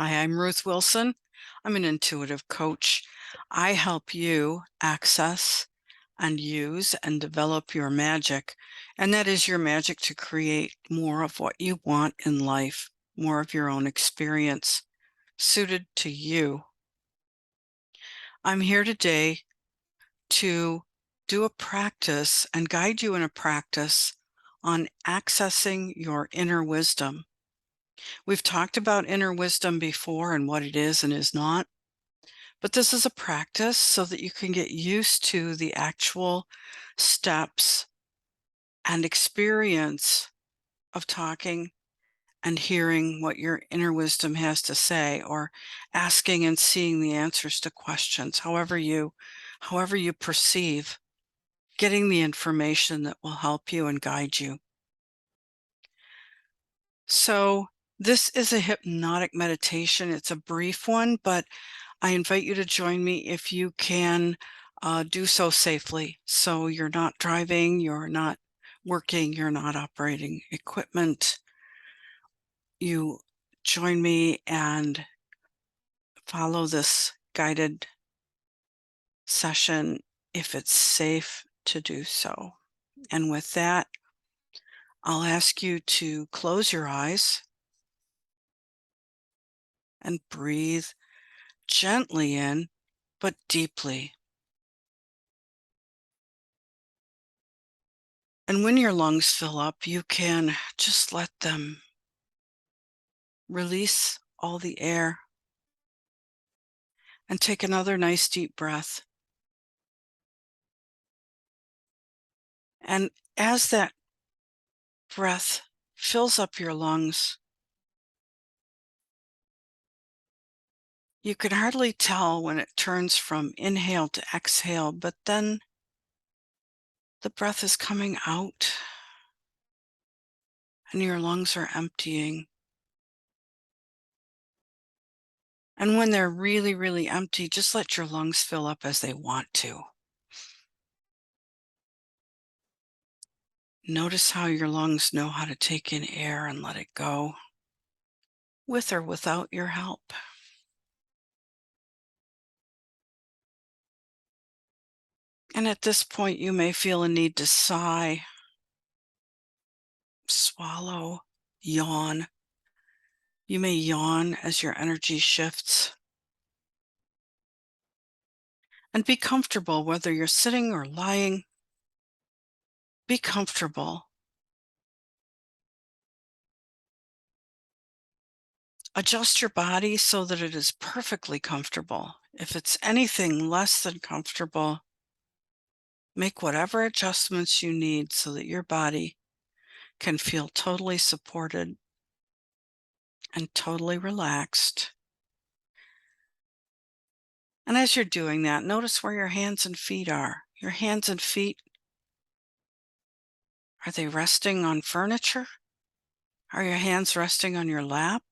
Hi, I'm Ruth Wilson. I'm an intuitive coach. I help you access and use and develop your magic. And that is your magic to create more of what you want in life, more of your own experience suited to you. I'm here today to do a practice and guide you in a practice on accessing your inner wisdom. We've talked about inner wisdom before and what it is and is not. But this is a practice so that you can get used to the actual steps and experience of talking and hearing what your inner wisdom has to say, or asking and seeing the answers to questions, however you perceive, getting the information that will help you and guide you. So this is a hypnotic meditation. It's a brief one, but I invite you to join me if you can do so safely. So you're not driving, you're not working, you're not operating equipment. You join me and follow this guided session if it's safe to do so. And with that, I'll ask you to close your eyes and breathe gently in, but deeply. And when your lungs fill up, you can just let them release all the air and take another nice deep breath. And as that breath fills up your lungs, you can hardly tell when it turns from inhale to exhale, but then the breath is coming out and your lungs are emptying. And when they're really, really empty, just let your lungs fill up as they want to. Notice how your lungs know how to take in air and let it go, with or without your help. And at this point, you may feel a need to sigh, swallow, yawn. You may yawn as your energy shifts. And be comfortable whether you're sitting or lying. Be comfortable. Adjust your body so that it is perfectly comfortable. If it's anything less than comfortable, make whatever adjustments you need so that your body can feel totally supported and totally relaxed. And as you're doing that, notice where your hands and feet are. Your hands and feet, are they resting on furniture? Are your hands resting on your lap?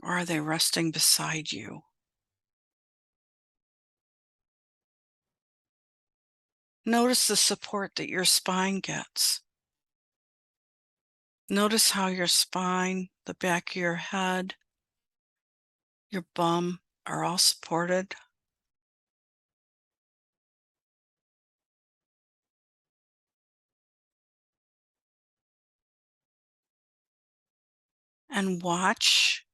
Or are they resting beside you? Notice the support that your spine gets. Notice how your spine, the back of your head, your bum are all supported. And watch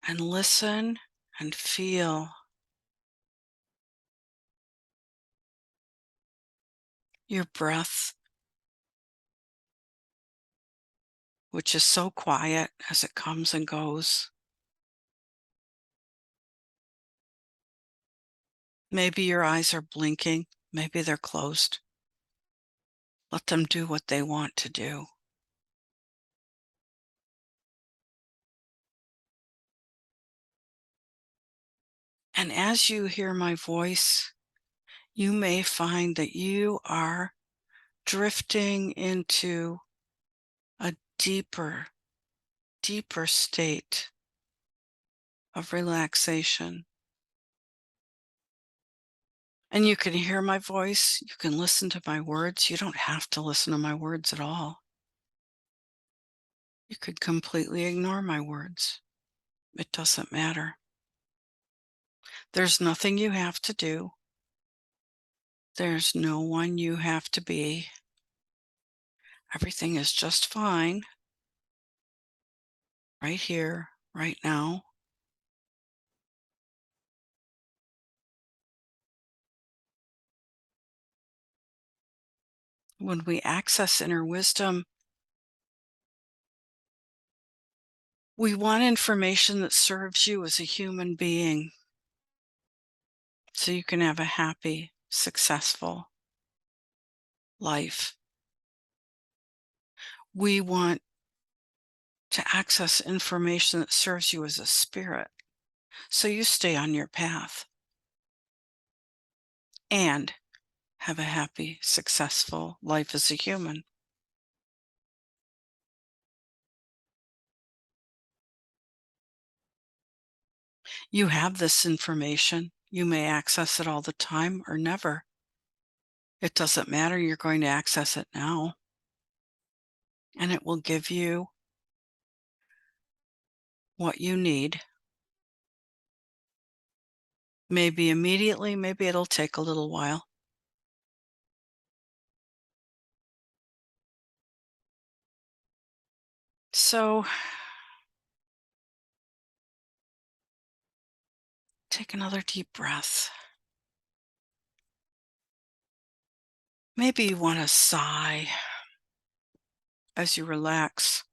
and listen and feel your breath, which is so quiet as it comes and goes. Maybe your eyes are blinking, maybe they're closed. Let them do what they want to do. And as you hear my voice, you may find that you are drifting into a deeper, deeper state of relaxation. And you can hear my voice, you can listen to my words. You don't have to listen to my words at all. You could completely ignore my words. It doesn't matter. There's nothing you have to do. There's no one you have to be. Everything is just fine right here, right now. When we access inner wisdom, we want information that serves you as a human being so you can have a happy, successful life. We want to access information that serves you as a spirit so you stay on your path and have a happy, successful life as a human. You have this information. You may access it all the time or never. It doesn't matter. You're going to access it now, and it will give you what you need. Maybe immediately, maybe it'll take a little while. So take another deep breath. Maybe you want to sigh as you relax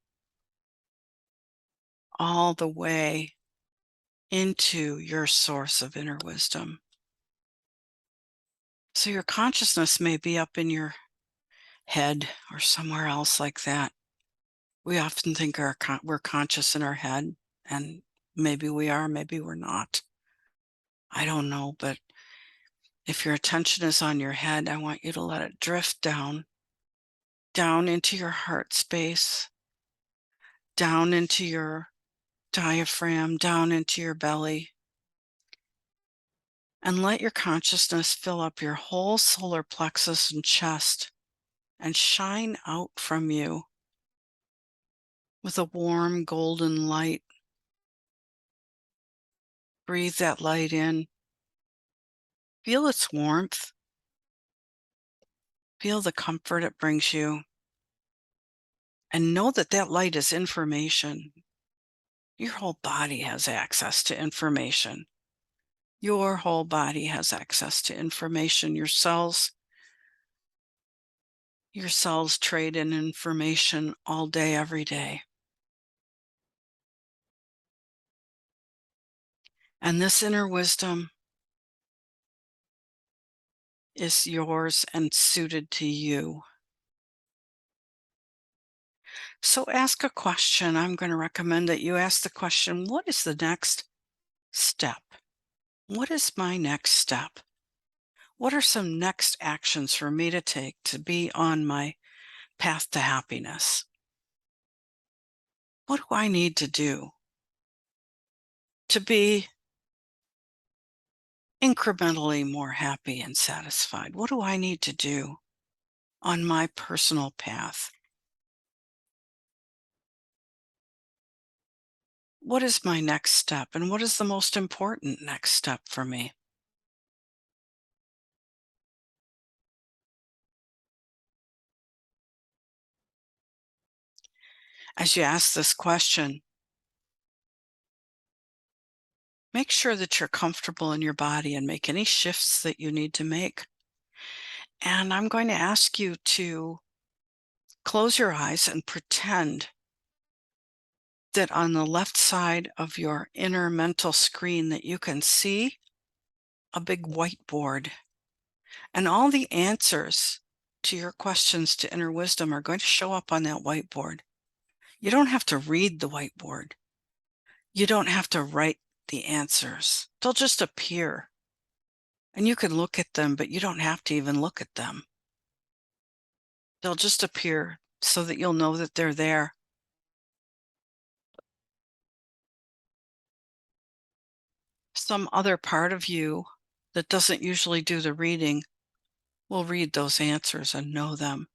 all the way into your source of inner wisdom. So your consciousness may be up in your head or somewhere else like that. We often think we're conscious in our head, and maybe we are, maybe we're not. I don't know, but if your attention is on your head, I want you to let it drift down, down into your heart space, down into your diaphragm, down into your belly, and let your consciousness fill up your whole solar plexus and chest and shine out from you with a warm golden light. Breathe that light in. Feel its warmth. Feel the comfort it brings you. And know that that light is information. Your whole body has access to information. Your whole body has access to information. Your cells trade in information all day, every day. And this inner wisdom is yours and suited to you. So ask a question. I'm going to recommend that you ask the question, what is the next step? What is my next step? What are some next actions for me to take to be on my path to happiness? What do I need to do to be incrementally more happy and satisfied? What do I need to do on my personal path? What is my next step, and what is the most important next step for me? As you ask this question, make sure that you're comfortable in your body and make any shifts that you need to make. And I'm going to ask you to close your eyes and pretend that on the left side of your inner mental screen that you can see a big whiteboard, and all the answers to your questions to inner wisdom are going to show up on that whiteboard. You don't have to read the whiteboard. You don't have to write the answers. They'll just appear. And you can look at them, but you don't have to even look at them. They'll just appear so that you'll know that they're there. Some other part of you that doesn't usually do the reading will read those answers and know them.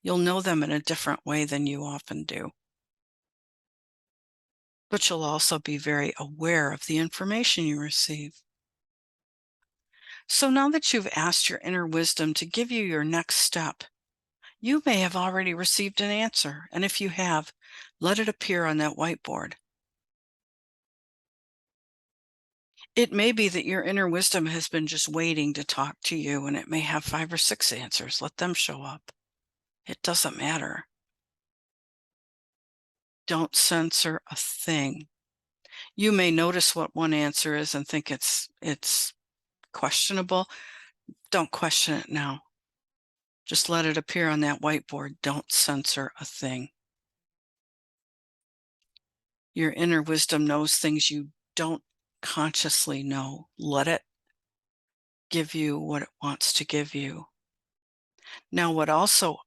You'll know them in a different way than you often do. but you'll also be very aware of the information you receive. So now that you've asked your inner wisdom to give you your next step, you may have already received an answer, and if you have, let it appear on that whiteboard. It may be that your inner wisdom has been just waiting to talk to you, and it may have 5 or 6 answers. Let them show up. It doesn't matter. Don't censor a thing. You may notice what one answer is and think it's questionable. Don't question it now. Just let it appear on that whiteboard. Don't censor a thing. Your inner wisdom knows things you don't consciously know. Let it give you what it wants to give you. Now, what also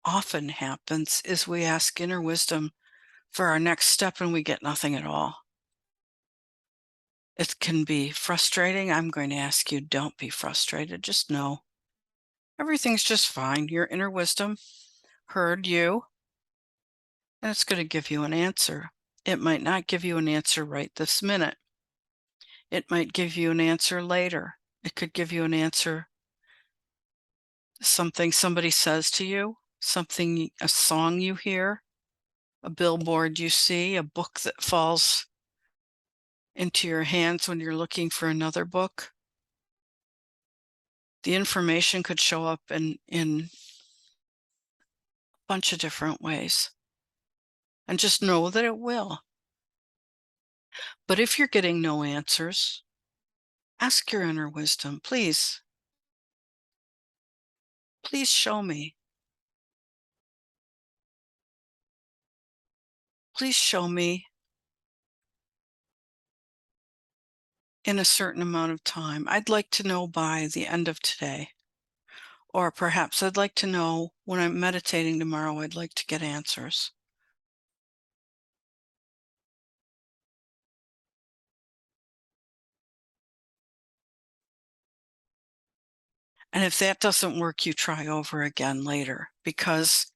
often happens is we ask inner wisdom for our next step and we get nothing at all. It can be frustrating. I'm going to ask you, don't be frustrated. Just know everything's just fine. Your inner wisdom heard you, and it's going to give you an answer. It might not give you an answer right this minute. It might give you an answer later. It could give you an answer, something somebody says to you, something, a song you hear, a billboard you see, a book that falls into your hands when you're looking for another book. The information could show up in a bunch of different ways. And just know that it will. But if you're getting no answers, ask your inner wisdom, please, please show me. Please show me in a certain amount of time. I'd like to know by the end of today. Or perhaps I'd like to know when I'm meditating tomorrow, I'd like to get answers. And if that doesn't work, you try over again later, because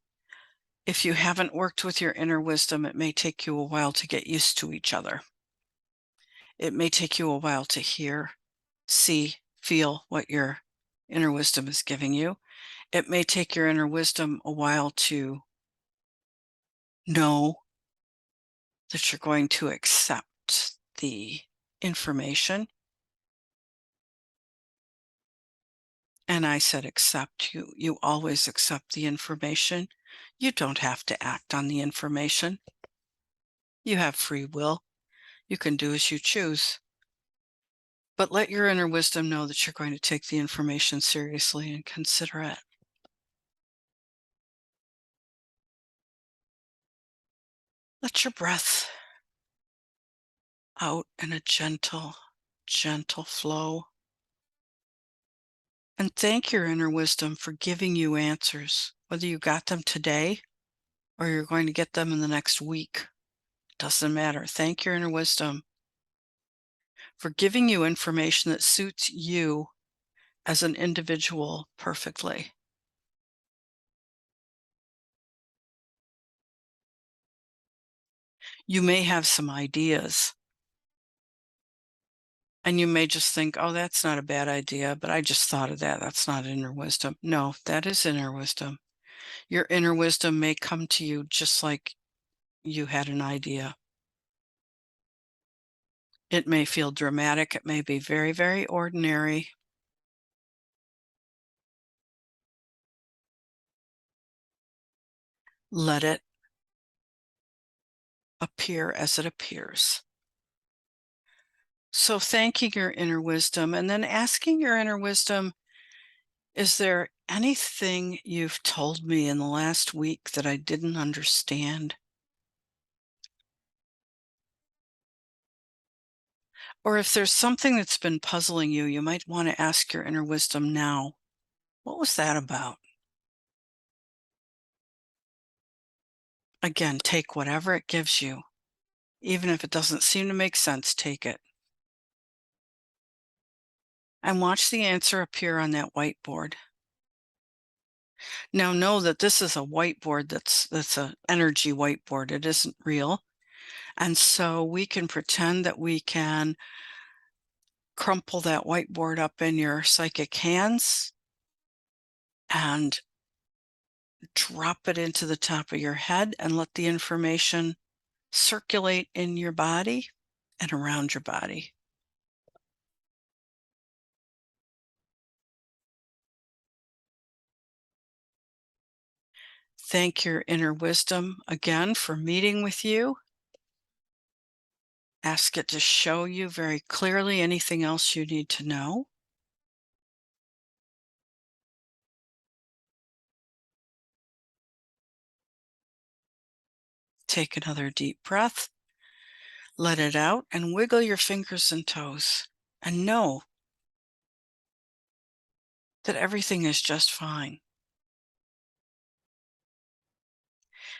if you haven't worked with your inner wisdom, it may take you a while to get used to each other. It may take you a while to hear, see, feel what your inner wisdom is giving you. It may take your inner wisdom a while to know that you're going to accept the information. And I said accept. You always accept the information. You don't have to act on the information. You have free will. You can do as you choose. But let your inner wisdom know that you're going to take the information seriously and consider it. Let your breath out in a gentle, gentle flow. And thank your inner wisdom for giving you answers, whether you got them today or you're going to get them in the next week. Doesn't matter. Thank your inner wisdom for giving you information that suits you as an individual perfectly. You may have some ideas and you may just think, oh, that's not a bad idea, but I just thought of that. That's not inner wisdom. No, that is inner wisdom. Your inner wisdom may come to you just like you had an idea. It may feel dramatic. It may be very, very ordinary. Let it appear as it appears. So thanking your inner wisdom and then asking your inner wisdom, is there anything you've told me in the last week that I didn't understand? Or if there's something that's been puzzling you, you might want to ask your inner wisdom now, what was that about? Again, take whatever it gives you. Even if it doesn't seem to make sense, take it. And watch the answer appear on that whiteboard. Now know that this is a whiteboard that's an energy whiteboard. It isn't real. And so we can pretend that we can crumple that whiteboard up in your psychic hands and drop it into the top of your head and let the information circulate in your body and around your body. Thank your inner wisdom again for meeting with you. Ask it to show you very clearly anything else you need to know. Take another deep breath, let it out, and wiggle your fingers and toes. And know that everything is just fine.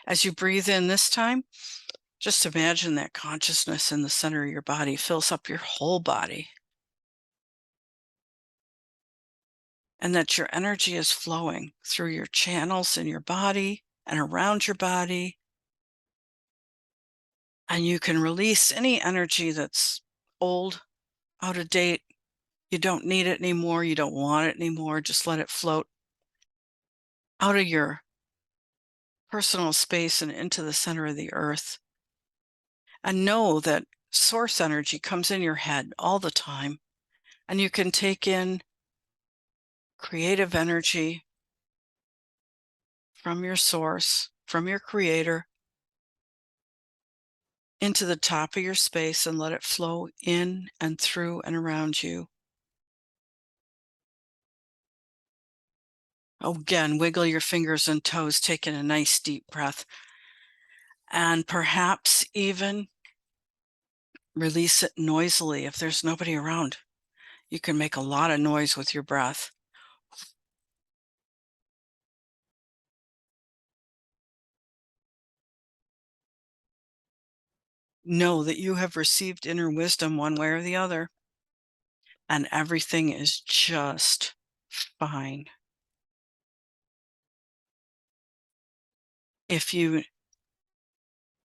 As you breathe in this time, just imagine that consciousness in the center of your body fills up your whole body and that your energy is flowing through your channels in your body and around your body. And you can release any energy that's old, out of date. You don't need it anymore. You don't want it anymore. Just let it float out of your personal space and into the center of the earth. And know that source energy comes in your head all the time. And you can take in creative energy from your source, from your creator, into the top of your space and let it flow in and through and around you. Again, wiggle your fingers and toes, taking a nice deep breath. And perhaps even release it noisily if there's nobody around. You can make a lot of noise with your breath. Know that you have received inner wisdom one way or the other, and everything is just fine. If you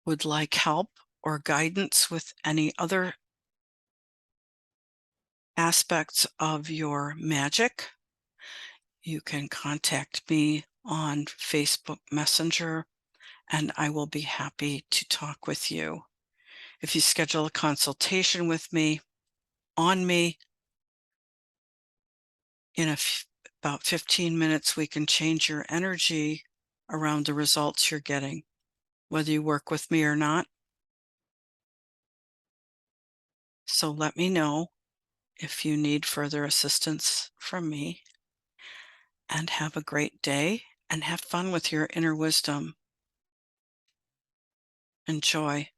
would like help or guidance with any other aspects of your magic, you can contact me on Facebook Messenger, and I will be happy to talk with you. If you schedule a consultation with me, on me, in about 15 minutes, we can change your energy around the results you're getting, whether you work with me or not. So let me know if you need further assistance from me, and have a great day and have fun with your inner wisdom. Enjoy.